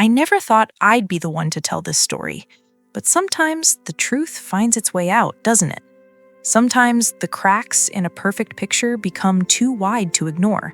I never thought I'd be the one to tell this story, but sometimes the truth finds its way out, doesn't it? Sometimes the cracks in a perfect picture become too wide to ignore.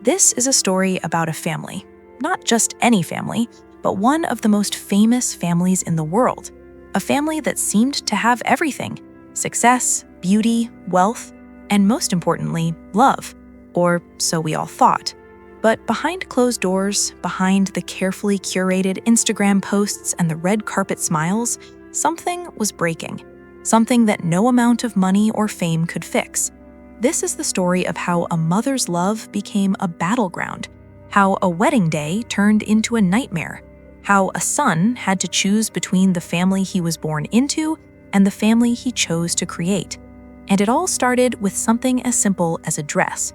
This is a story about a family. Not just any family, but one of the most famous families in the world. A family that seemed to have everything: success, beauty, wealth, and most importantly, love. Or so we all thought. But behind closed doors, behind the carefully curated Instagram posts and the red carpet smiles, something was breaking. Something that no amount of money or fame could fix. This is the story of how a mother's love became a battleground, how a wedding day turned into a nightmare, how a son had to choose between the family he was born into and the family he chose to create. And it all started with something as simple as a dress.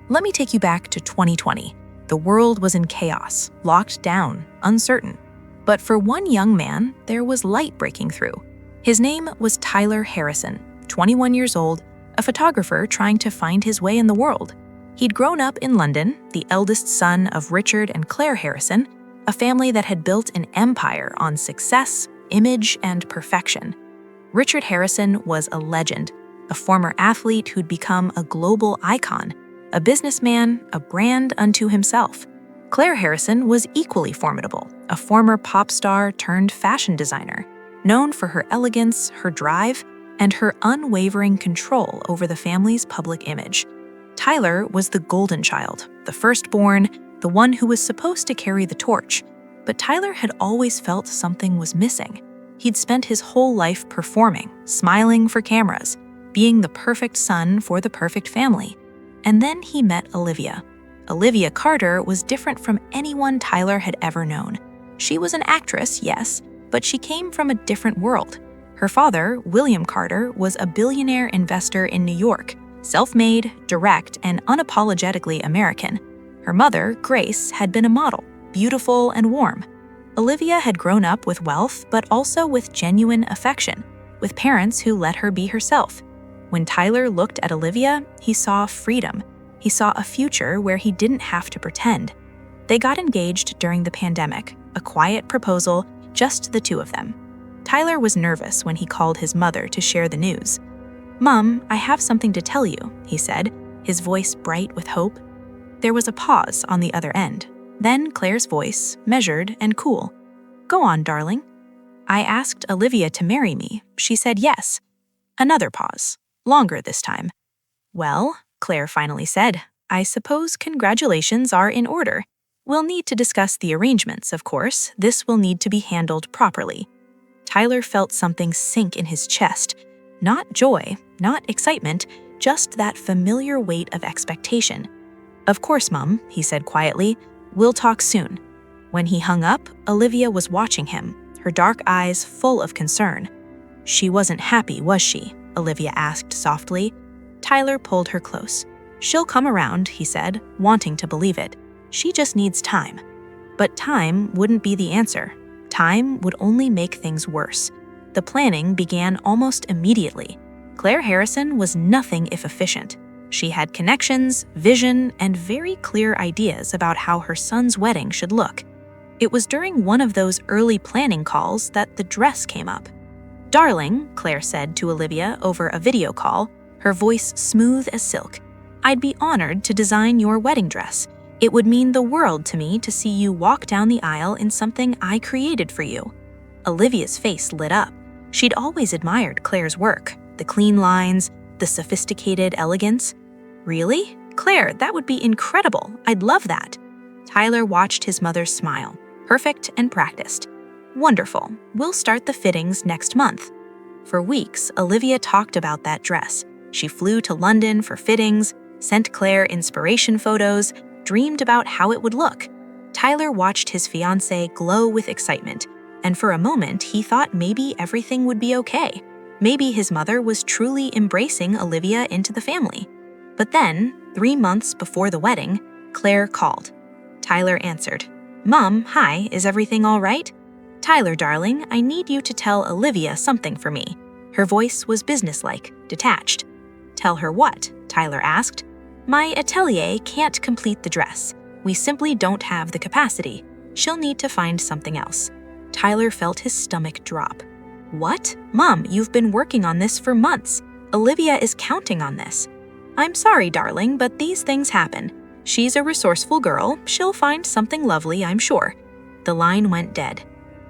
Let me take you back to 2020. The world was in chaos, locked down, uncertain. But for one young man, there was light breaking through. His name was Tyler Harrison, 21 years old, a photographer trying to find his way in the world. He'd grown up in London, the eldest son of Richard and Claire Harrison, a family that had built an empire on success, image, and perfection. Richard Harrison was a legend, a former athlete who'd become a global icon, a businessman, a brand unto himself. Claire Harrison was equally formidable, a former pop star turned fashion designer, known for her elegance, her drive, and her unwavering control over the family's public image. Tyler was the golden child, the firstborn, the one who was supposed to carry the torch. But Tyler had always felt something was missing. He'd spent his whole life performing, smiling for cameras, being the perfect son for the perfect family. And then he met Olivia. Olivia Carter was different from anyone Tyler had ever known. She was an actress, yes, but she came from a different world. Her father, William Carter, was a billionaire investor in New York, self-made, direct, and unapologetically American. Her mother, Grace, had been a model, beautiful and warm. Olivia had grown up with wealth, but also with genuine affection, with parents who let her be herself. When Tyler looked at Olivia, he saw freedom. He saw a future where he didn't have to pretend. They got engaged during the pandemic, a quiet proposal, just the two of them. Tyler was nervous when he called his mother to share the news. "Mom, I have something to tell you," he said, his voice bright with hope. There was a pause on the other end. Then Claire's voice, measured and cool. "Go on, darling." "I asked Olivia to marry me. She said yes." Another pause, longer this time. "Well," Claire finally said, "I suppose congratulations are in order. We'll need to discuss the arrangements, of course. This will need to be handled properly." Tyler felt something sink in his chest. Not joy, not excitement, just that familiar weight of expectation. "Of course, Mom," he said quietly. "We'll talk soon." When he hung up, Olivia was watching him, her dark eyes full of concern. "She wasn't happy, was she?" Olivia asked softly. Tyler pulled her close. "She'll come around," he said, wanting to believe it. "She just needs time." But time wouldn't be the answer. Time would only make things worse. The planning began almost immediately. Claire Harrison was nothing if efficient. She had connections, vision, and very clear ideas about how her son's wedding should look. It was during one of those early planning calls that the dress came up. "Darling," Claire said to Olivia over a video call, her voice smooth as silk, "I'd be honored to design your wedding dress. It would mean the world to me to see you walk down the aisle in something I created for you." Olivia's face lit up. She'd always admired Claire's work, the clean lines, the sophisticated elegance. "Really? Claire, that would be incredible. I'd love that." Tyler watched his mother smile, perfect and practiced. "Wonderful. We'll start the fittings next month." For weeks, Olivia talked about that dress. She flew to London for fittings, sent Claire inspiration photos, dreamed about how it would look. Tyler watched his fiancée glow with excitement, and for a moment he thought maybe everything would be okay. Maybe his mother was truly embracing Olivia into the family. But then, 3 months before the wedding, Claire called. Tyler answered. "Mom, hi, is everything all right?" "Tyler, darling, I need you to tell Olivia something for me." Her voice was businesslike, detached. "Tell her what?" Tyler asked. "My atelier can't complete the dress. We simply don't have the capacity. She'll need to find something else. Tyler felt his stomach drop. What? Mom, you've been working on this for months. Olivia is counting on this. I'm sorry, darling, but these things happen. She's a resourceful girl. She'll find something lovely, I'm sure. The line went dead.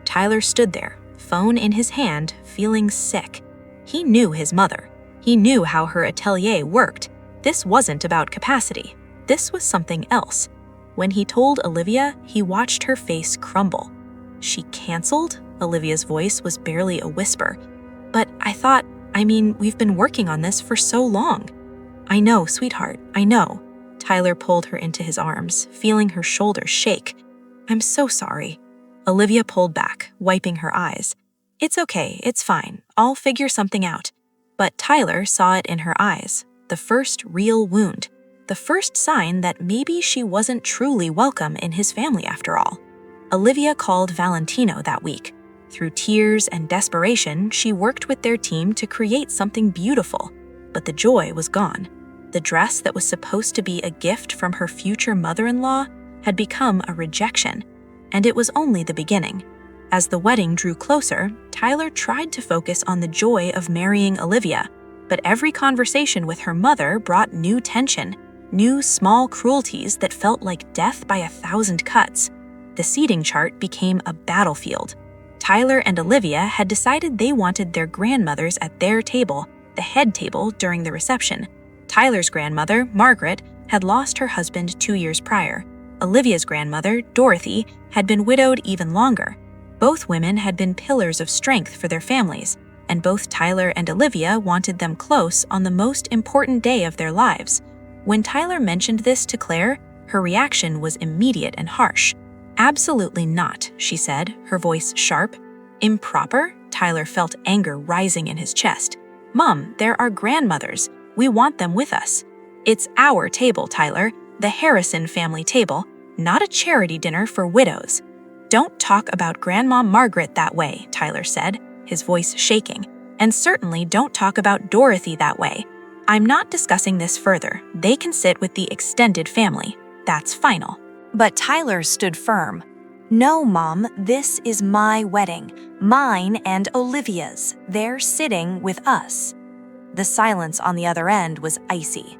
Tyler stood there, phone in his hand, feeling sick. He knew his mother. He knew how her atelier worked. This wasn't about capacity. This was something else. When he told Olivia, he watched her face crumble. She canceled? Olivia's voice was barely a whisper. But we've been working on this for so long. I know, sweetheart, I know. Tyler pulled her into his arms, feeling her shoulders shake. I'm so sorry. Olivia pulled back, wiping her eyes. It's okay, it's fine. I'll figure something out. But Tyler saw it in her eyes, the first real wound, the first sign that maybe she wasn't truly welcome in his family after all. Olivia called Valentino that week. Through tears and desperation, she worked with their team to create something beautiful, but the joy was gone. The dress that was supposed to be a gift from her future mother-in-law had become a rejection, and it was only the beginning. As the wedding drew closer, Tyler tried to focus on the joy of marrying Olivia, but every conversation with her mother brought new tension, new small cruelties that felt like death by 1,000 cuts. The seating chart became a battlefield. Tyler and Olivia had decided they wanted their grandmothers at their table, the head table, during the reception. Tyler's grandmother, Margaret, had lost her husband 2 years prior. Olivia's grandmother, Dorothy, had been widowed even longer. Both women had been pillars of strength for their families, and both Tyler and Olivia wanted them close on the most important day of their lives. When Tyler mentioned this to Claire, her reaction was immediate and harsh. Absolutely not, she said, her voice sharp. Improper? Tyler felt anger rising in his chest. Mom, they're our grandmothers. We want them with us. It's our table, Tyler, the Harrison family table, not a charity dinner for widows. Don't talk about Grandma Margaret that way, Tyler said, his voice shaking. And certainly don't talk about Dorothy that way. I'm not discussing this further. They can sit with the extended family. That's final. But Tyler stood firm. No, Mom, this is my wedding. Mine and Olivia's. They're sitting with us. The silence on the other end was icy.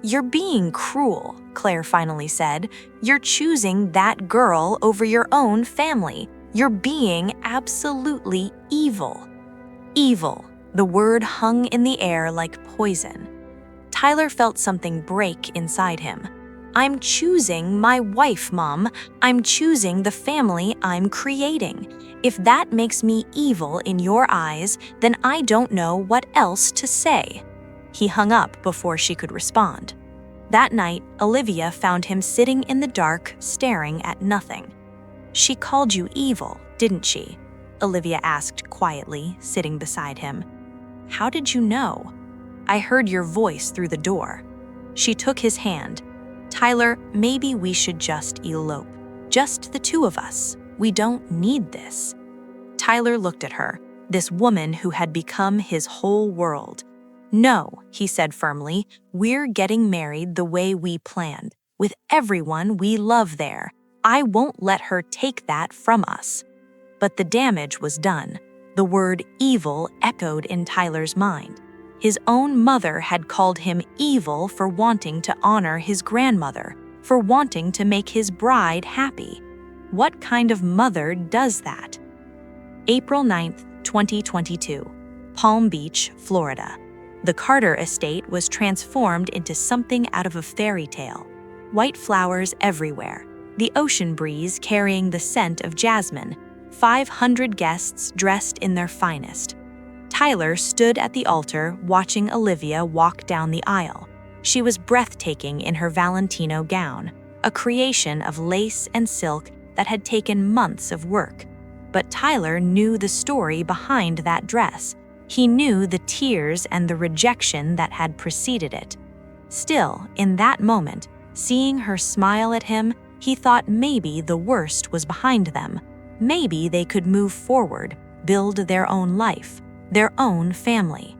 You're being cruel, Claire finally said. You're choosing that girl over your own family. You're being absolutely evil. Evil. The word hung in the air like poison. Tyler felt something break inside him. I'm choosing my wife, Mom. I'm choosing the family I'm creating. If that makes me evil in your eyes, then I don't know what else to say. He hung up before she could respond. That night, Olivia found him sitting in the dark, staring at nothing. She called you evil, didn't she? Olivia asked quietly, sitting beside him. How did you know? I heard your voice through the door. She took his hand. Tyler, maybe we should just elope. Just the two of us. We don't need this. Tyler looked at her, this woman who had become his whole world. No, he said firmly, we're getting married the way we planned, with everyone we love there. I won't let her take that from us. But the damage was done. The word evil echoed in Tyler's mind. His own mother had called him evil for wanting to honor his grandmother, for wanting to make his bride happy. What kind of mother does that? April 9th, 2022, Palm Beach, Florida. The Carter estate was transformed into something out of a fairy tale. White flowers everywhere, the ocean breeze carrying the scent of jasmine, 500 guests dressed in their finest. Tyler stood at the altar watching Olivia walk down the aisle. She was breathtaking in her Valentino gown, a creation of lace and silk that had taken months of work. But Tyler knew the story behind that dress. He knew the tears and the rejection that had preceded it. Still, in that moment, seeing her smile at him, he thought maybe the worst was behind them. Maybe they could move forward, build their own life, their own family.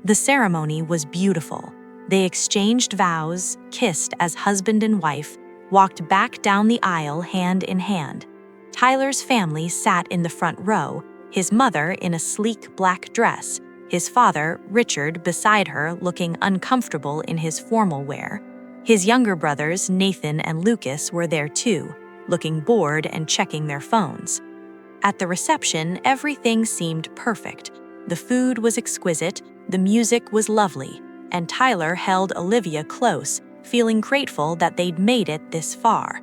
The ceremony was beautiful. They exchanged vows, kissed as husband and wife, walked back down the aisle hand in hand. Tyler's family sat in the front row, his mother in a sleek black dress, his father, Richard, beside her looking uncomfortable in his formal wear. His younger brothers, Nathan and Lucas, were there too, looking bored and checking their phones. At the reception, everything seemed perfect. The food was exquisite, the music was lovely, and Tyler held Olivia close, feeling grateful that they'd made it this far.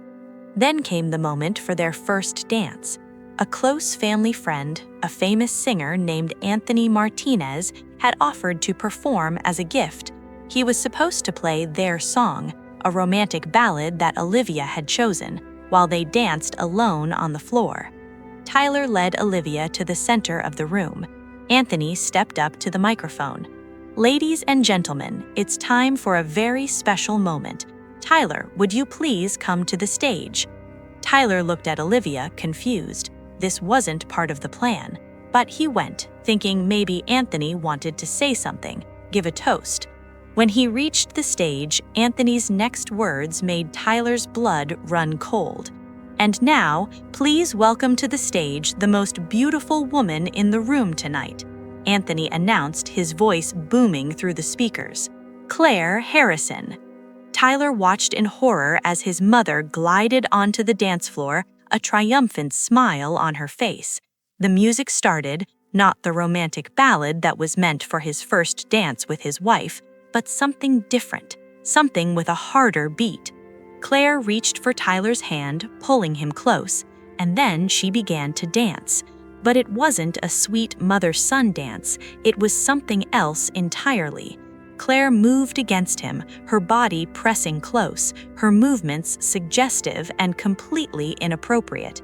Then came the moment for their first dance. A close family friend, a famous singer named Anthony Martinez, had offered to perform as a gift. He was supposed to play their song, a romantic ballad that Olivia had chosen, while they danced alone on the floor. Tyler led Olivia to the center of the room. Anthony stepped up to the microphone. "Ladies and gentlemen, it's time for a very special moment. Tyler, would you please come to the stage?" Tyler looked at Olivia, confused. This wasn't part of the plan. But he went, thinking maybe Anthony wanted to say something, give a toast. When he reached the stage, Anthony's next words made Tyler's blood run cold. "And now, please welcome to the stage the most beautiful woman in the room tonight," Anthony announced, his voice booming through the speakers. "Claire Harrison." Tyler watched in horror as his mother glided onto the dance floor, a triumphant smile on her face. The music started, not the romantic ballad that was meant for his first dance with his wife, but something different, something with a harder beat. Claire reached for Tyler's hand, pulling him close, and then she began to dance. But it wasn't a sweet mother-son dance, it was something else entirely. Claire moved against him, her body pressing close, her movements suggestive and completely inappropriate.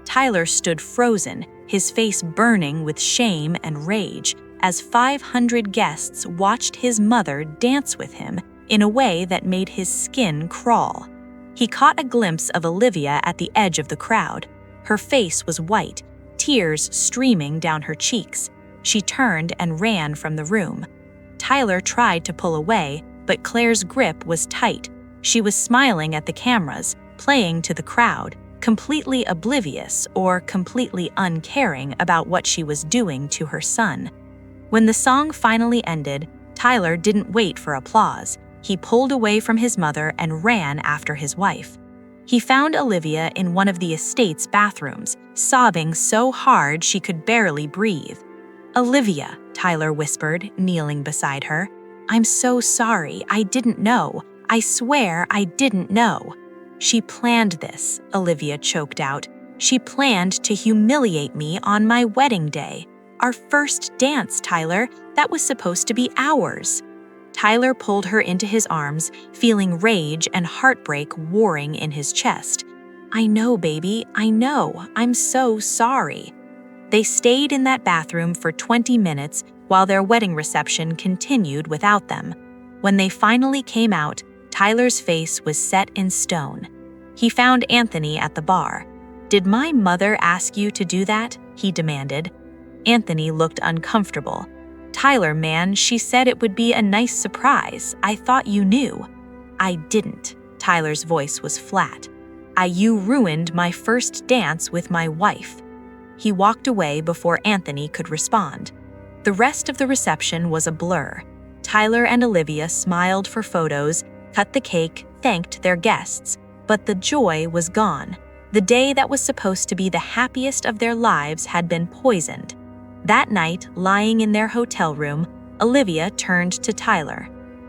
Tyler stood frozen, his face burning with shame and rage, as 500 guests watched his mother dance with him in a way that made his skin crawl. He caught a glimpse of Olivia at the edge of the crowd. Her face was white, tears streaming down her cheeks. She turned and ran from the room. Tyler tried to pull away, but Claire's grip was tight. She was smiling at the cameras, playing to the crowd, completely oblivious or completely uncaring about what she was doing to her son. When the song finally ended, Tyler didn't wait for applause. He pulled away from his mother and ran after his wife. He found Olivia in one of the estate's bathrooms, sobbing so hard she could barely breathe. "Olivia," Tyler whispered, kneeling beside her. "I'm so sorry, I didn't know. I swear I didn't know." "She planned this," Olivia choked out. "She planned to humiliate me on my wedding day. Our first dance, Tyler, that was supposed to be ours." Tyler pulled her into his arms, feeling rage and heartbreak warring in his chest. "I know, baby, I know. I'm so sorry." They stayed in that bathroom for 20 minutes while their wedding reception continued without them. When they finally came out, Tyler's face was set in stone. He found Anthony at the bar. "Did my mother ask you to do that?" he demanded. Anthony looked uncomfortable. "Tyler, man, she said it would be a nice surprise. I thought you knew." "I didn't." Tyler's voice was flat. "You ruined my first dance with my wife." He walked away before Anthony could respond. The rest of the reception was a blur. Tyler and Olivia smiled for photos, cut the cake, thanked their guests, but the joy was gone. The day that was supposed to be the happiest of their lives had been poisoned. That night, lying in their hotel room, Olivia turned to Tyler.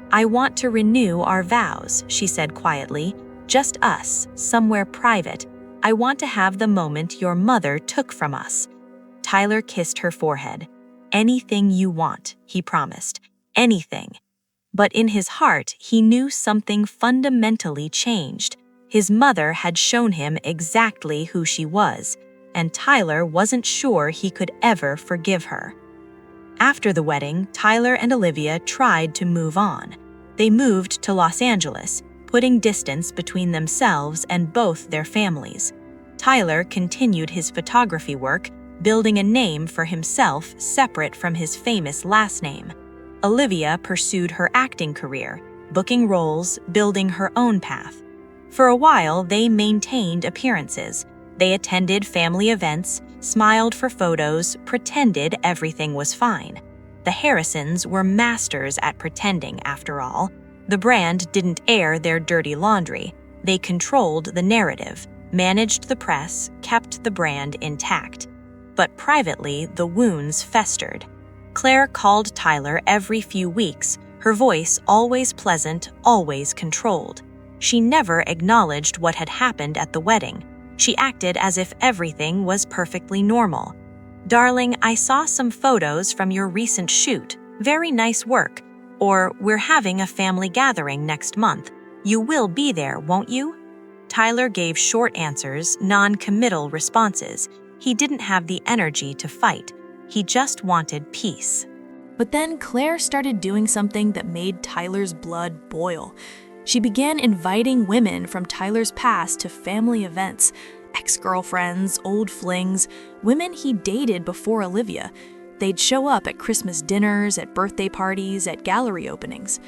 "I want to renew our vows," she said quietly. "Just us, somewhere private. I want to have the moment your mother took from us." Tyler kissed her forehead. "Anything you want," he promised. "Anything." But in his heart, he knew something fundamentally changed. His mother had shown him exactly who she was, and Tyler wasn't sure he could ever forgive her. After the wedding, Tyler and Olivia tried to move on. They moved to Los Angeles, putting distance between themselves and both their families. Tyler continued his photography work, building a name for himself separate from his famous last name. Olivia pursued her acting career, booking roles, building her own path. For a while, they maintained appearances, They attended family events, smiled for photos, pretended everything was fine. The Harrisons were masters at pretending, after all. The brand didn't air their dirty laundry. They controlled the narrative, managed the press, kept the brand intact. But privately, the wounds festered. Claire called Tyler every few weeks, her voice always pleasant, always controlled. She never acknowledged what had happened at the wedding. She acted as if everything was perfectly normal. "Darling, I saw some photos from your recent shoot. Very nice work." Or, "We're having a family gathering next month. You will be there, won't you?" Tyler gave short answers, non-committal responses. He didn't have the energy to fight. He just wanted peace. But then Claire started doing something that made Tyler's blood boil. She began inviting women from Tyler's past to family events, ex-girlfriends, old flings, women he dated before Olivia. They'd show up at Christmas dinners, at birthday parties, at gallery openings.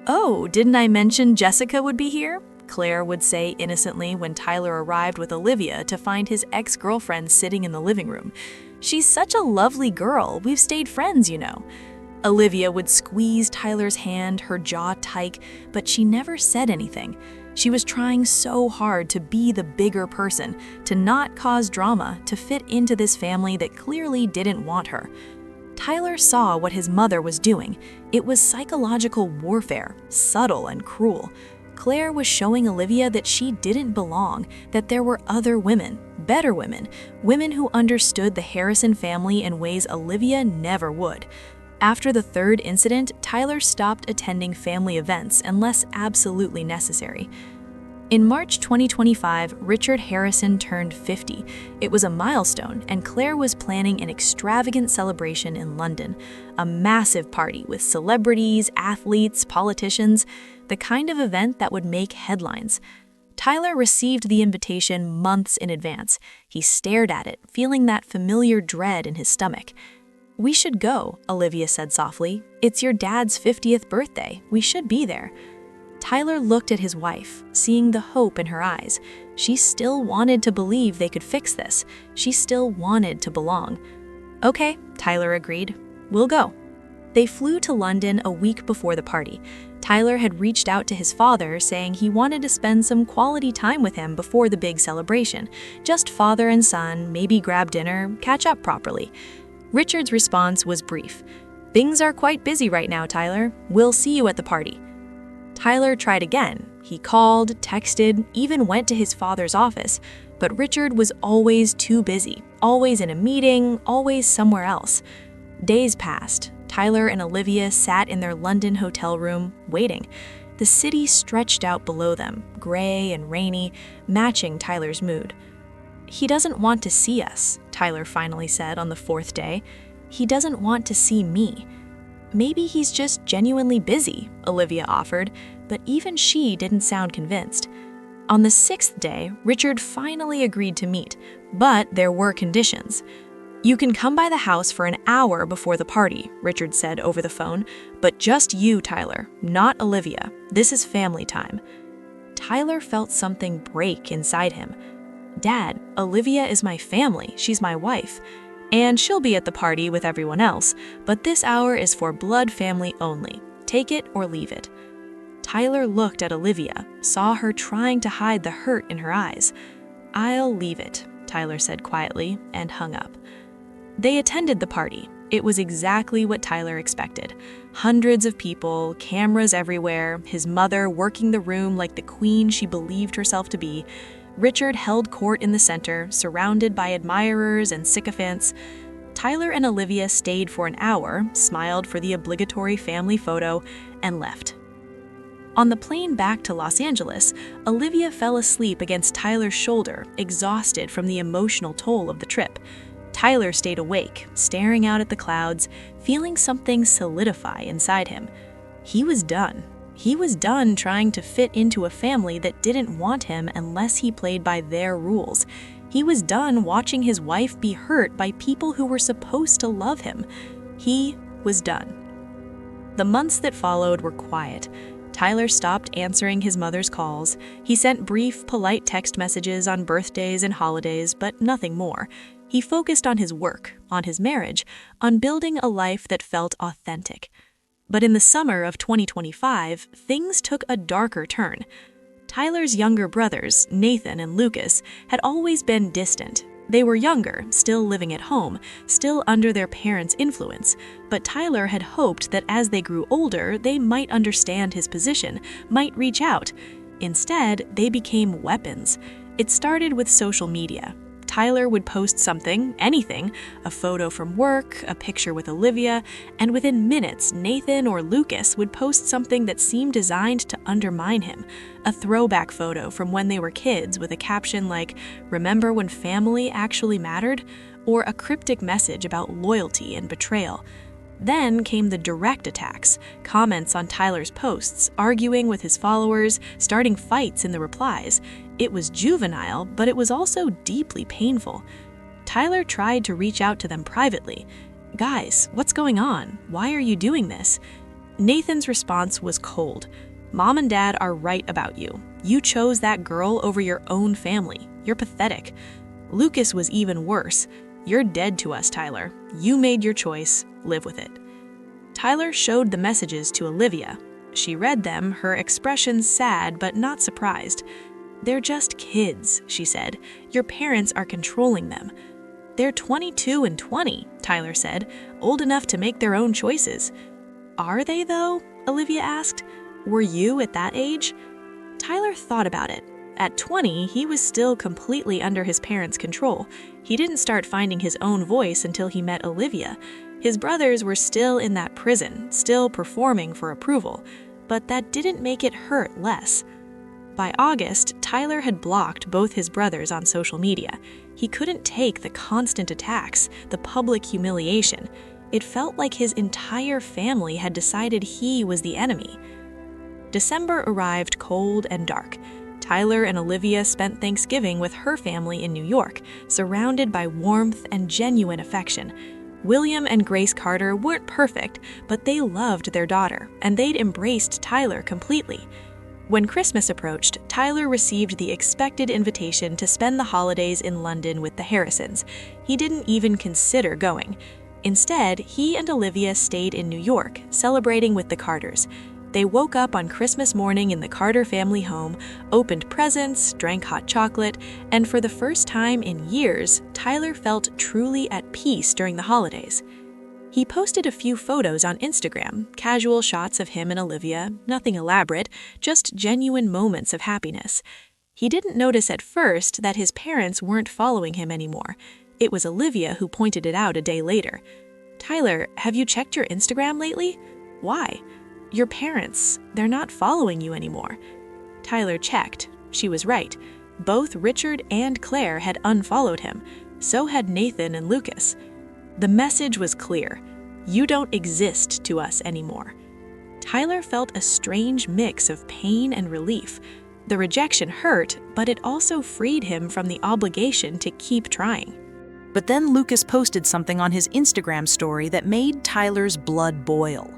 "Oh, didn't I mention Jessica would be here?" Claire would say innocently when Tyler arrived with Olivia to find his ex-girlfriend sitting in the living room. "She's such a lovely girl. We've stayed friends, you know." Olivia would squeeze Tyler's hand, her jaw tight, but she never said anything. She was trying so hard to be the bigger person, to not cause drama, to fit into this family that clearly didn't want her. Tyler saw what his mother was doing. It was psychological warfare, subtle and cruel. Claire was showing Olivia that she didn't belong, that there were other women, better women, women who understood the Harrison family in ways Olivia never would. After the third incident, Tyler stopped attending family events unless absolutely necessary. In March 2025, Richard Harrison turned 50. It was a milestone, and Claire was planning an extravagant celebration in London, a massive party with celebrities, athletes, politicians, the kind of event that would make headlines. Tyler received the invitation months in advance. He stared at it, feeling that familiar dread in his stomach. "We should go," Olivia said softly. "It's your dad's 50th birthday. We should be there." Tyler looked at his wife, seeing the hope in her eyes. She still wanted to believe they could fix this. She still wanted to belong. "Okay," Tyler agreed. "We'll go." They flew to London a week before the party. Tyler had reached out to his father, saying he wanted to spend some quality time with him before the big celebration. Just father and son, maybe grab dinner, catch up properly. Richard's response was brief. "Things are quite busy right now, Tyler. We'll see you at the party." Tyler tried again. He called, texted, even went to his father's office, but Richard was always too busy, always in a meeting, always somewhere else. Days passed. Tyler and Olivia sat in their London hotel room, waiting. The city stretched out below them, gray and rainy, matching Tyler's mood. "He doesn't want to see us," Tyler finally said on the fourth day. "He doesn't want to see me." "Maybe he's just genuinely busy," Olivia offered, but even she didn't sound convinced. On the sixth day, Richard finally agreed to meet, but there were conditions. "You can come by the house for an hour before the party," Richard said over the phone, "but just you, Tyler, not Olivia. This is family time." Tyler felt something break inside him. "Dad, Olivia is my family. She's my wife. And she'll be at the party with everyone else, but this hour is for blood family only. Take it or leave it." Tyler looked at Olivia, saw her trying to hide the hurt in her eyes. "I'll leave it," Tyler said quietly, and hung up. They attended the party. It was exactly what Tyler expected. Hundreds of people, cameras everywhere, his mother working the room like the queen she believed herself to be. Richard held court in the center, surrounded by admirers and sycophants. Tyler and Olivia stayed for an hour, smiled for the obligatory family photo, and left. On the plane back to Los Angeles, Olivia fell asleep against Tyler's shoulder, exhausted from the emotional toll of the trip. Tyler stayed awake, staring out at the clouds, feeling something solidify inside him. He was done. He was done trying to fit into a family that didn't want him unless he played by their rules. He was done watching his wife be hurt by people who were supposed to love him. He was done. The months that followed were quiet. Tyler stopped answering his mother's calls. He sent brief, polite text messages on birthdays and holidays, but nothing more. He focused on his work, on his marriage, on building a life that felt authentic. But in the summer of 2025, things took a darker turn. Tyler's younger brothers, Nathan and Lucas, had always been distant. They were younger, still living at home, still under their parents' influence, but Tyler had hoped that as they grew older, they might understand his position, might reach out. Instead, they became weapons. It started with social media. Tyler would post something, anything, a photo from work, a picture with Olivia, and within minutes, Nathan or Lucas would post something that seemed designed to undermine him. A throwback photo from when they were kids with a caption like, "Remember when family actually mattered?" Or a cryptic message about loyalty and betrayal. Then came the direct attacks, comments on Tyler's posts, arguing with his followers, starting fights in the replies. It was juvenile, but it was also deeply painful. Tyler tried to reach out to them privately. "Guys, what's going on? Why are you doing this?" Nathan's response was cold. "Mom and Dad are right about you. You chose that girl over your own family. You're pathetic." Lucas was even worse. "You're dead to us, Tyler. You made your choice. Live with it." Tyler showed the messages to Olivia. She read them, her expression sad but not surprised. "They're just kids," she said. "Your parents are controlling them." "They're 22 and 20, Tyler said, "old enough to make their own choices." "Are they, though?" Olivia asked. "Were you at that age?" Tyler thought about it. At 20, he was still completely under his parents' control. He didn't start finding his own voice until he met Olivia. His brothers were still in that prison, still performing for approval, but that didn't make it hurt less. By August, Tyler had blocked both his brothers on social media. He couldn't take the constant attacks, the public humiliation. It felt like his entire family had decided he was the enemy. December arrived cold and dark. Tyler and Olivia spent Thanksgiving with her family in New York, surrounded by warmth and genuine affection. William and Grace Carter weren't perfect, but they loved their daughter, and they'd embraced Tyler completely. When Christmas approached, Tyler received the expected invitation to spend the holidays in London with the Harrisons. He didn't even consider going. Instead, he and Olivia stayed in New York, celebrating with the Carters. They woke up on Christmas morning in the Carter family home, opened presents, drank hot chocolate, and for the first time in years, Tyler felt truly at peace during the holidays. He posted a few photos on Instagram, casual shots of him and Olivia, nothing elaborate, just genuine moments of happiness. He didn't notice at first that his parents weren't following him anymore. It was Olivia who pointed it out a day later. "Tyler, have you checked your Instagram lately?" "Why?" "Your parents, they're not following you anymore." Tyler checked. She was right. Both Richard and Claire had unfollowed him. So had Nathan and Lucas. The message was clear. You don't exist to us anymore. Tyler felt a strange mix of pain and relief. The rejection hurt, but it also freed him from the obligation to keep trying. But then Lucas posted something on his Instagram story that made Tyler's blood boil.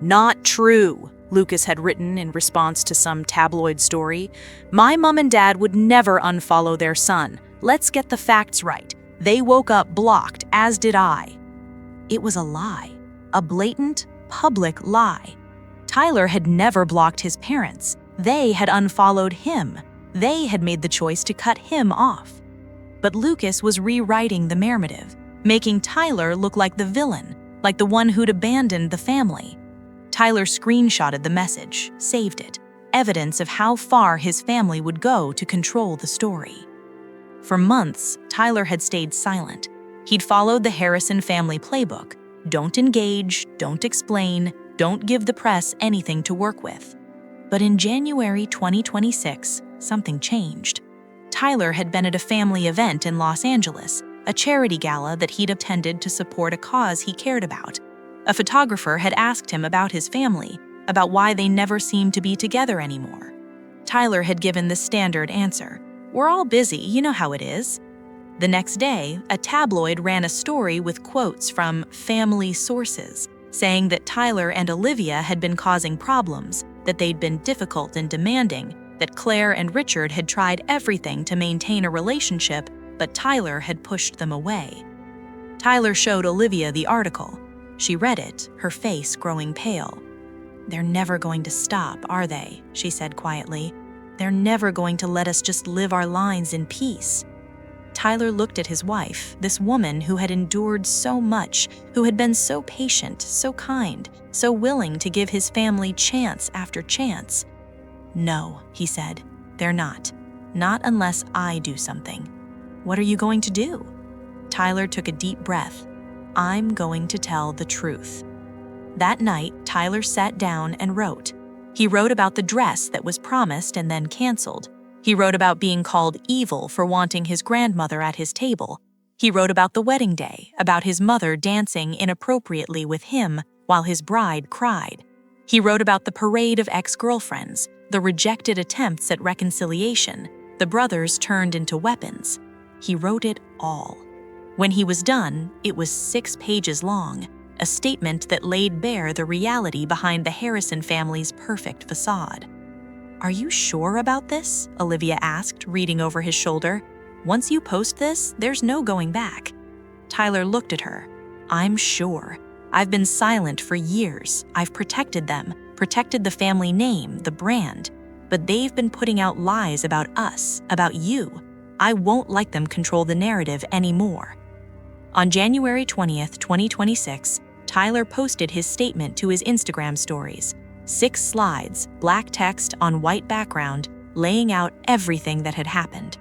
"Not true," Lucas had written in response to some tabloid story. "My mom and dad would never unfollow their son. Let's get the facts right. They woke up blocked, as did I." It was a lie. A blatant, public lie. Tyler had never blocked his parents. They had unfollowed him. They had made the choice to cut him off. But Lucas was rewriting the narrative, making Tyler look like the villain, like the one who'd abandoned the family. Tyler screenshotted the message, saved it, evidence of how far his family would go to control the story. For months, Tyler had stayed silent. He'd followed the Harrison family playbook. Don't engage, don't explain, don't give the press anything to work with. But in January 2026, something changed. Tyler had been at a family event in Los Angeles, a charity gala that he'd attended to support a cause he cared about. A photographer had asked him about his family, about why they never seemed to be together anymore. Tyler had given the standard answer, "We're all busy, you know how it is." The next day, a tabloid ran a story with quotes from family sources, saying that Tyler and Olivia had been causing problems, that they'd been difficult and demanding, that Claire and Richard had tried everything to maintain a relationship, but Tyler had pushed them away. Tyler showed Olivia the article. She read it, her face growing pale. "They're never going to stop, are they?" she said quietly. "They're never going to let us just live our lives in peace." Tyler looked at his wife, this woman who had endured so much, who had been so patient, so kind, so willing to give his family chance after chance. "No," he said, "they're not. Not unless I do something." "What are you going to do?" Tyler took a deep breath. "I'm going to tell the truth." That night, Tyler sat down and wrote. He wrote about the dress that was promised and then canceled. He wrote about being called evil for wanting his grandmother at his table. He wrote about the wedding day, about his mother dancing inappropriately with him while his bride cried. He wrote about the parade of ex-girlfriends, the rejected attempts at reconciliation, the brothers turned into weapons. He wrote it all. When he was done, it was 6 pages long, a statement that laid bare the reality behind the Harrison family's perfect facade. "Are you sure about this?" Olivia asked, reading over his shoulder. "Once you post this, there's no going back." Tyler looked at her. "I'm sure. I've been silent for years. I've protected them, protected the family name, the brand. But they've been putting out lies about us, about you. I won't let them control the narrative anymore." On January 20th, 2026, Tyler posted his statement to his Instagram stories. 6 slides, black text on white background, laying out everything that had happened.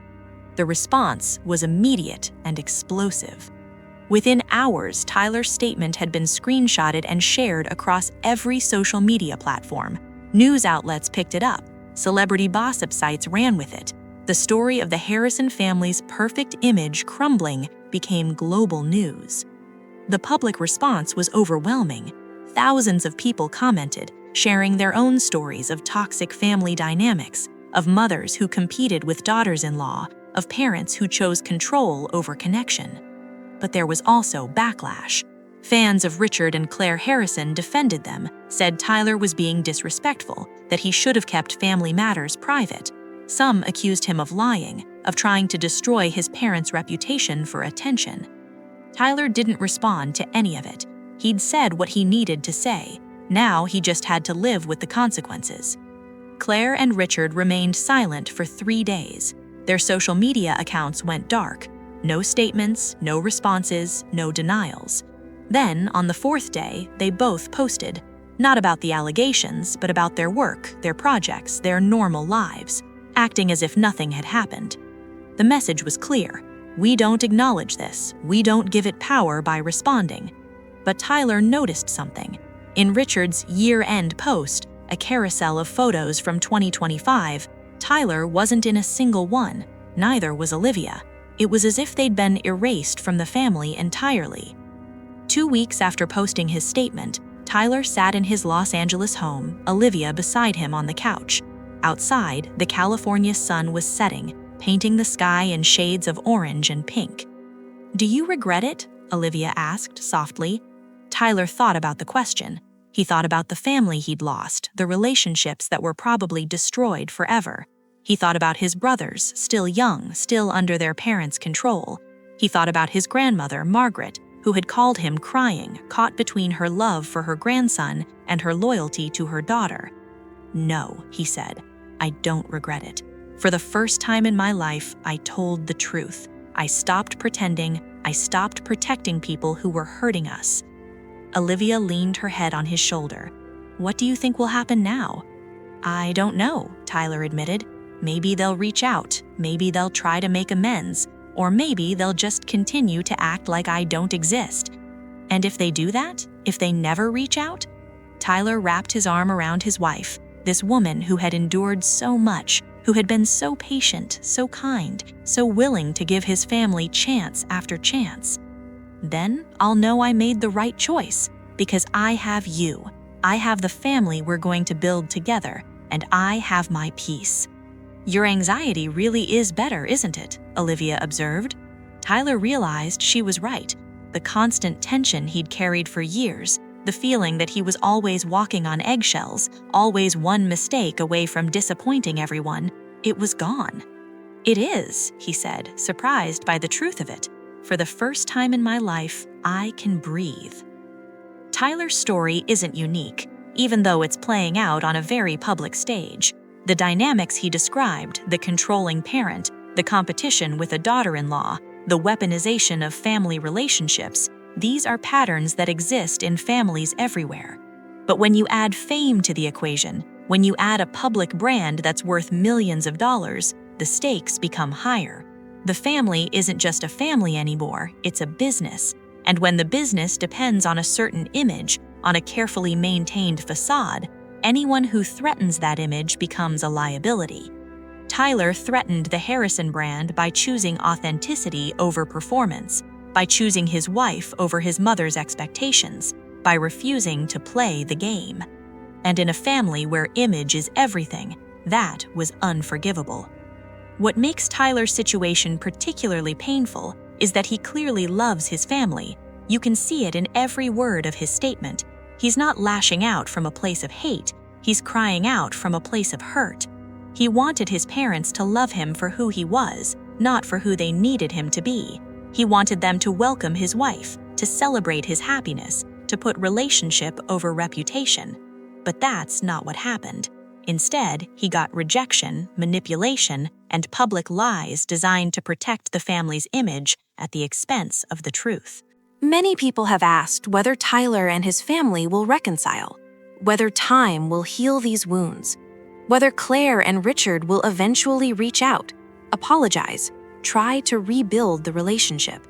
The response was immediate and explosive. Within hours, Tyler's statement had been screenshotted and shared across every social media platform. News outlets picked it up. Celebrity gossip sites ran with it. The story of the Harrison family's perfect image crumbling became global news. The public response was overwhelming. Thousands of people commented, sharing their own stories of toxic family dynamics, of mothers who competed with daughters-in-law, of parents who chose control over connection. But there was also backlash. Fans of Richard and Claire Harrison defended them, said Tyler was being disrespectful, that he should have kept family matters private. Some accused him of lying, of trying to destroy his parents' reputation for attention. Tyler didn't respond to any of it. He'd said what he needed to say. Now he just had to live with the consequences. Claire and Richard remained silent for 3 days. Their social media accounts went dark. No statements, no responses, no denials. Then, on the 4th day, they both posted. Not about the allegations, but about their work, their projects, their normal lives, acting as if nothing had happened. The message was clear. We don't acknowledge this. We don't give it power by responding. But Tyler noticed something. In Richard's year-end post, a carousel of photos from 2025, Tyler wasn't in a single one. Neither was Olivia. It was as if they'd been erased from the family entirely. 2 weeks after posting his statement, Tyler sat in his Los Angeles home, Olivia beside him on the couch. Outside, the California sun was setting, painting the sky in shades of orange and pink. "Do you regret it?" Olivia asked softly. Tyler thought about the question. He thought about the family he'd lost, the relationships that were probably destroyed forever. He thought about his brothers, still young, still under their parents' control. He thought about his grandmother, Margaret, who had called him crying, caught between her love for her grandson and her loyalty to her daughter. "No," he said, "I don't regret it. For the first time in my life, I told the truth. I stopped pretending. I stopped protecting people who were hurting us." Olivia leaned her head on his shoulder. "What do you think will happen now?" "I don't know," Tyler admitted. "Maybe they'll reach out. Maybe they'll try to make amends. Or maybe they'll just continue to act like I don't exist." "And if they do that? If they never reach out?" Tyler wrapped his arm around his wife, this woman who had endured so much, who had been so patient, so kind, so willing to give his family chance after chance. "Then I'll know I made the right choice, because I have you. I have the family we're going to build together, and I have my peace." "Your anxiety really is better, isn't it?" Olivia observed. Tyler realized she was right. The constant tension he'd carried for years, The feeling that he was always walking on eggshells, always one mistake away from disappointing everyone, it was gone. "It is," he said, surprised by the truth of it. "For the first time in my life, I can breathe." Tyler's story isn't unique, even though it's playing out on a very public stage. The dynamics he described, the controlling parent, the competition with a daughter-in-law, the weaponization of family relationships, these are patterns that exist in families everywhere. But when you add fame to the equation, when you add a public brand that's worth millions of dollars, the stakes become higher. The family isn't just a family anymore, it's a business. And when the business depends on a certain image, on a carefully maintained facade, anyone who threatens that image becomes a liability. Tyler threatened the Harrison brand by choosing authenticity over performance, by choosing his wife over his mother's expectations, by refusing to play the game. And in a family where image is everything, that was unforgivable. What makes Tyler's situation particularly painful is that he clearly loves his family. You can see it in every word of his statement. He's not lashing out from a place of hate, he's crying out from a place of hurt. He wanted his parents to love him for who he was, not for who they needed him to be. He wanted them to welcome his wife, to celebrate his happiness, to put relationship over reputation. But that's not what happened. Instead, he got rejection, manipulation, and public lies designed to protect the family's image at the expense of the truth. Many people have asked whether Tyler and his family will reconcile, whether time will heal these wounds, whether Claire and Richard will eventually reach out, apologize, try to rebuild the relationship.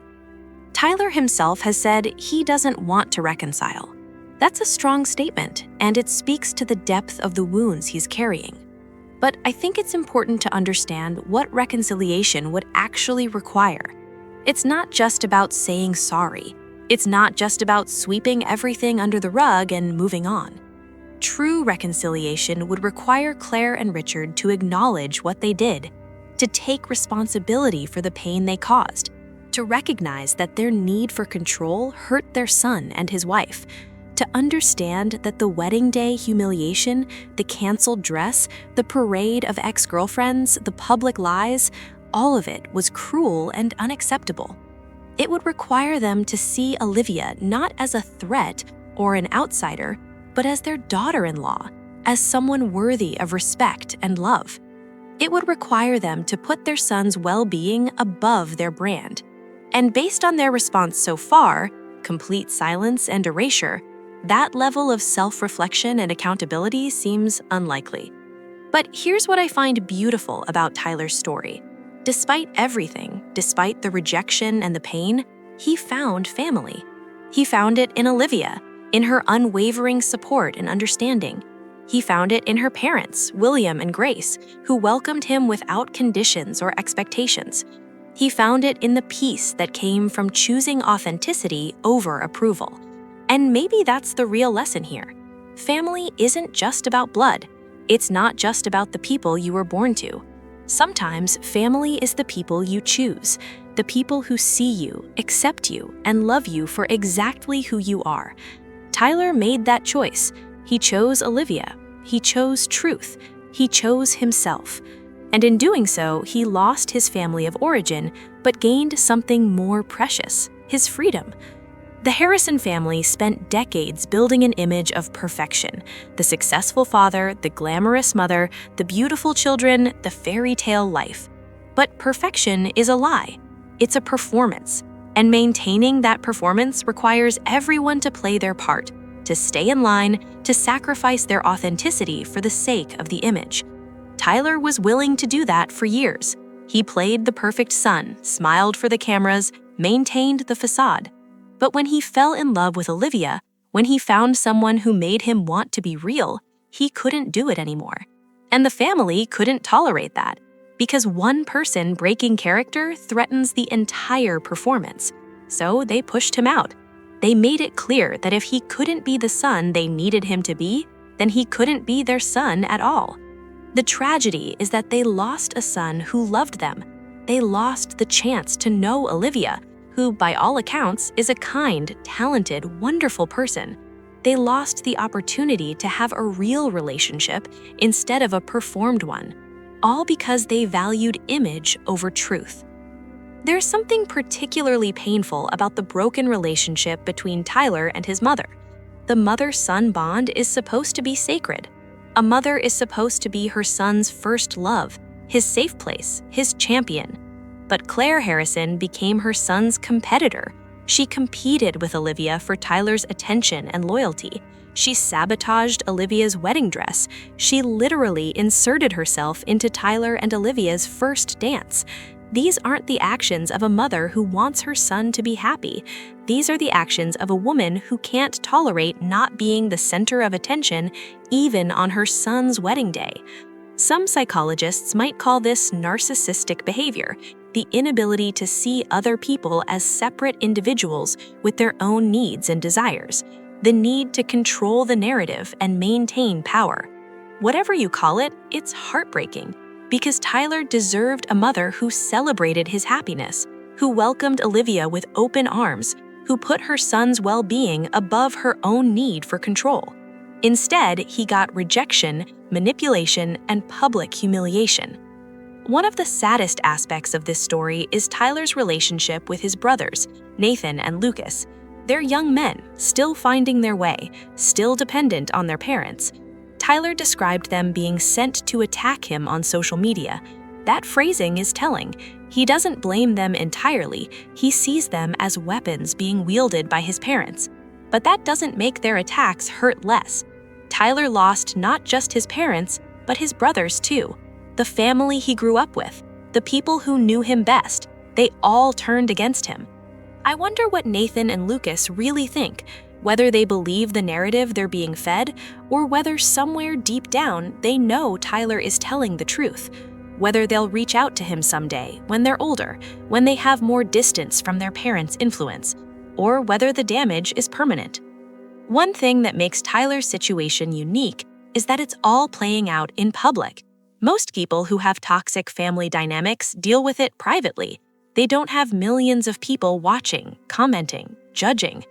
Tyler himself has said he doesn't want to reconcile. That's a strong statement, and it speaks to the depth of the wounds he's carrying. But I think it's important to understand what reconciliation would actually require. It's not just about saying sorry. It's not just about sweeping everything under the rug and moving on. True reconciliation would require Claire and Richard to acknowledge what they did, to take responsibility for the pain they caused, to recognize that their need for control hurt their son and his wife, to understand that the wedding day humiliation, the canceled dress, the parade of ex-girlfriends, the public lies, all of it was cruel and unacceptable. It would require them to see Olivia not as a threat or an outsider, but as their daughter-in-law, as someone worthy of respect and love. It would require them to put their son's well-being above their brand. And based on their response so far, complete silence and erasure, that level of self-reflection and accountability seems unlikely. But here's what I find beautiful about Tyler's story. Despite everything, despite the rejection and the pain, he found family. He found it in Olivia, in her unwavering support and understanding. He found it in her parents, William and Grace, who welcomed him without conditions or expectations. He found it in the peace that came from choosing authenticity over approval. And maybe that's the real lesson here. Family isn't just about blood. It's not just about the people you were born to. Sometimes family is the people you choose, the people who see you, accept you, and love you for exactly who you are. Tyler made that choice. He chose Olivia. He chose truth. He chose himself. And in doing so, he lost his family of origin, but gained something more precious, his freedom. The Harrison family spent decades building an image of perfection: the successful father, the glamorous mother, the beautiful children, the fairy tale life. But perfection is a lie. It's a performance. And maintaining that performance requires everyone to play their part, to stay in line, to sacrifice their authenticity for the sake of the image. Tyler was willing to do that for years. He played the perfect son, smiled for the cameras, maintained the facade. But when he fell in love with Olivia, when he found someone who made him want to be real, he couldn't do it anymore. And the family couldn't tolerate that, because one person breaking character threatens the entire performance. So they pushed him out. They made it clear that if he couldn't be the son they needed him to be, then he couldn't be their son at all. The tragedy is that they lost a son who loved them. They lost the chance to know Olivia, who, by all accounts, is a kind, talented, wonderful person. They lost the opportunity to have a real relationship instead of a performed one, all because they valued image over truth. There's something particularly painful about the broken relationship between Tyler and his mother. The mother-son bond is supposed to be sacred. A mother is supposed to be her son's first love, his safe place, his champion. But Claire Harrison became her son's competitor. She competed with Olivia for Tyler's attention and loyalty. She sabotaged Olivia's wedding dress. She literally inserted herself into Tyler and Olivia's first dance. These aren't the actions of a mother who wants her son to be happy. These are the actions of a woman who can't tolerate not being the center of attention even on her son's wedding day. Some psychologists might call this narcissistic behavior, the inability to see other people as separate individuals with their own needs and desires, the need to control the narrative and maintain power. Whatever you call it, it's heartbreaking, because Tyler deserved a mother who celebrated his happiness, who welcomed Olivia with open arms, who put her son's well-being above her own need for control. Instead, he got rejection, manipulation, and public humiliation. One of the saddest aspects of this story is Tyler's relationship with his brothers, Nathan and Lucas. They're young men, still finding their way, still dependent on their parents. Tyler described them being sent to attack him on social media. That phrasing is telling. He doesn't blame them entirely. He sees them as weapons being wielded by his parents. But that doesn't make their attacks hurt less. Tyler lost not just his parents, but his brothers too. The family he grew up with, the people who knew him best, they all turned against him. I wonder what Nathan and Lucas really think, whether they believe the narrative they're being fed, or whether somewhere deep down they know Tyler is telling the truth, whether they'll reach out to him someday when they're older, when they have more distance from their parents' influence, or whether the damage is permanent. One thing that makes Tyler's situation unique is that it's all playing out in public. Most people who have toxic family dynamics deal with it privately. They don't have millions of people watching, commenting, judging.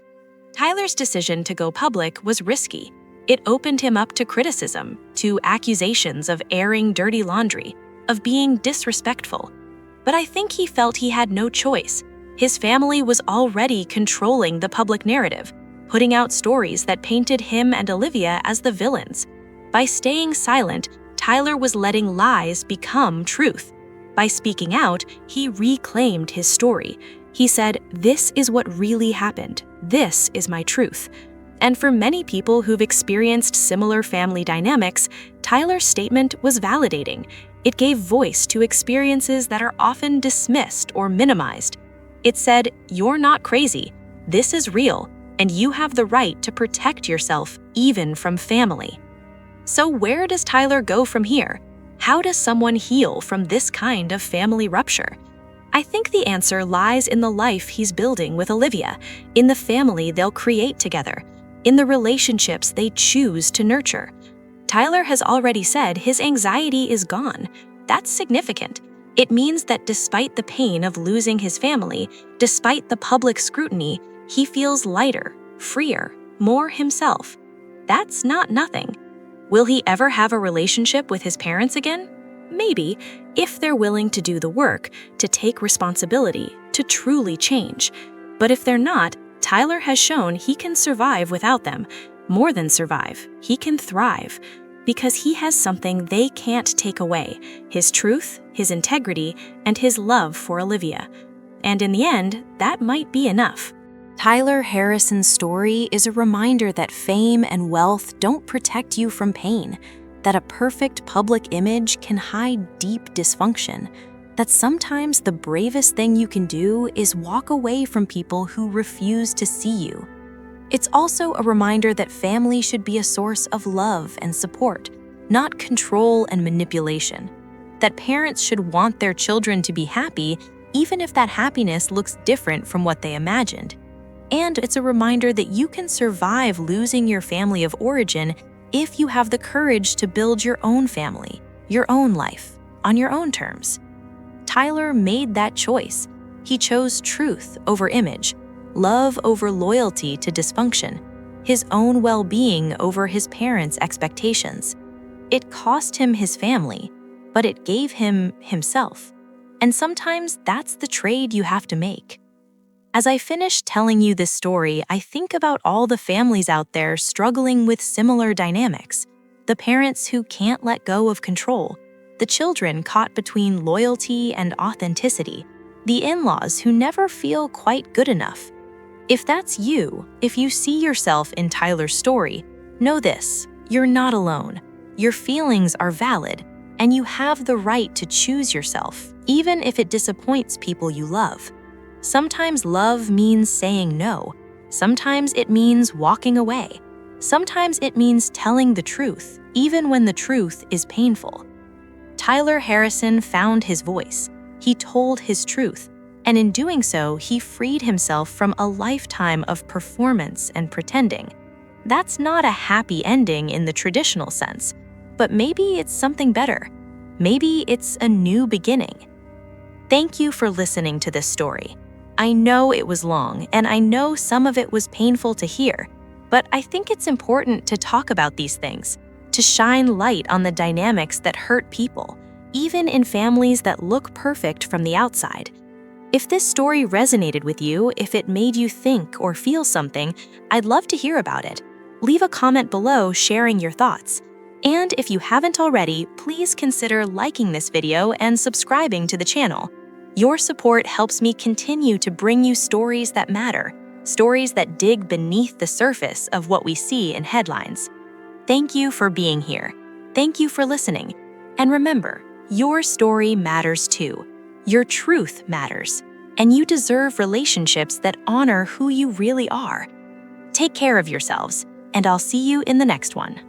Tyler's decision to go public was risky. It opened him up to criticism, to accusations of airing dirty laundry, of being disrespectful. But I think he felt he had no choice. His family was already controlling the public narrative, putting out stories that painted him and Olivia as the villains. By staying silent, Tyler was letting lies become truth. By speaking out, he reclaimed his story. He said, "This is what really happened. This is my truth." And for many people who've experienced similar family dynamics, Tyler's statement was validating. It gave voice to experiences that are often dismissed or minimized. It said, "You're not crazy. This is real, and you have the right to protect yourself even from family." So where does Tyler go from here? How does someone heal from this kind of family rupture? I think the answer lies in the life he's building with Olivia, in the family they'll create together, in the relationships they choose to nurture. Tyler has already said his anxiety is gone. That's significant. It means that despite the pain of losing his family, despite the public scrutiny, he feels lighter, freer, more himself. That's not nothing. Will he ever have a relationship with his parents again? Maybe, if they're willing to do the work, to take responsibility, to truly change. But if they're not, Tyler has shown he can survive without them. More than survive, he can thrive. Because he has something they can't take away: his truth, his integrity, and his love for Olivia. And in the end, that might be enough. Tyler Harrison's story is a reminder that fame and wealth don't protect you from pain, that a perfect public image can hide deep dysfunction, that sometimes the bravest thing you can do is walk away from people who refuse to see you. It's also a reminder that family should be a source of love and support, not control and manipulation. That parents should want their children to be happy, even if that happiness looks different from what they imagined. And it's a reminder that you can survive losing your family of origin if you have the courage to build your own family, your own life, on your own terms. Tyler made that choice. He chose truth over image, love over loyalty to dysfunction. his own well-being over his parents' expectations. It cost him his family, but it gave him himself. And sometimes that's the trade you have to make. As I finish telling you this story, I think about all the families out there struggling with similar dynamics. The parents who can't let go of control, the children caught between loyalty and authenticity, the in-laws who never feel quite good enough. If that's you, if you see yourself in Tyler's story, know this: you're not alone. Your feelings are valid, and you have the right to choose yourself, even if it disappoints people you love. Sometimes love means saying no. Sometimes it means walking away. Sometimes it means telling the truth, even when the truth is painful. Tyler Harrison found his voice. He told his truth, and in doing so, he freed himself from a lifetime of performance and pretending. That's not a happy ending in the traditional sense, but maybe it's something better. Maybe it's a new beginning. Thank you for listening to this story. I know it was long, and I know some of it was painful to hear, but I think it's important to talk about these things, to shine light on the dynamics that hurt people, even in families that look perfect from the outside. If this story resonated with you, if it made you think or feel something, I'd love to hear about it. Leave a comment below sharing your thoughts. And if you haven't already, please consider liking this video and subscribing to the channel. Your support helps me continue to bring you stories that matter, stories that dig beneath the surface of what we see in headlines. Thank you for being here. Thank you for listening. And remember, your story matters too. Your truth matters. And you deserve relationships that honor who you really are. Take care of yourselves, and I'll see you in the next one.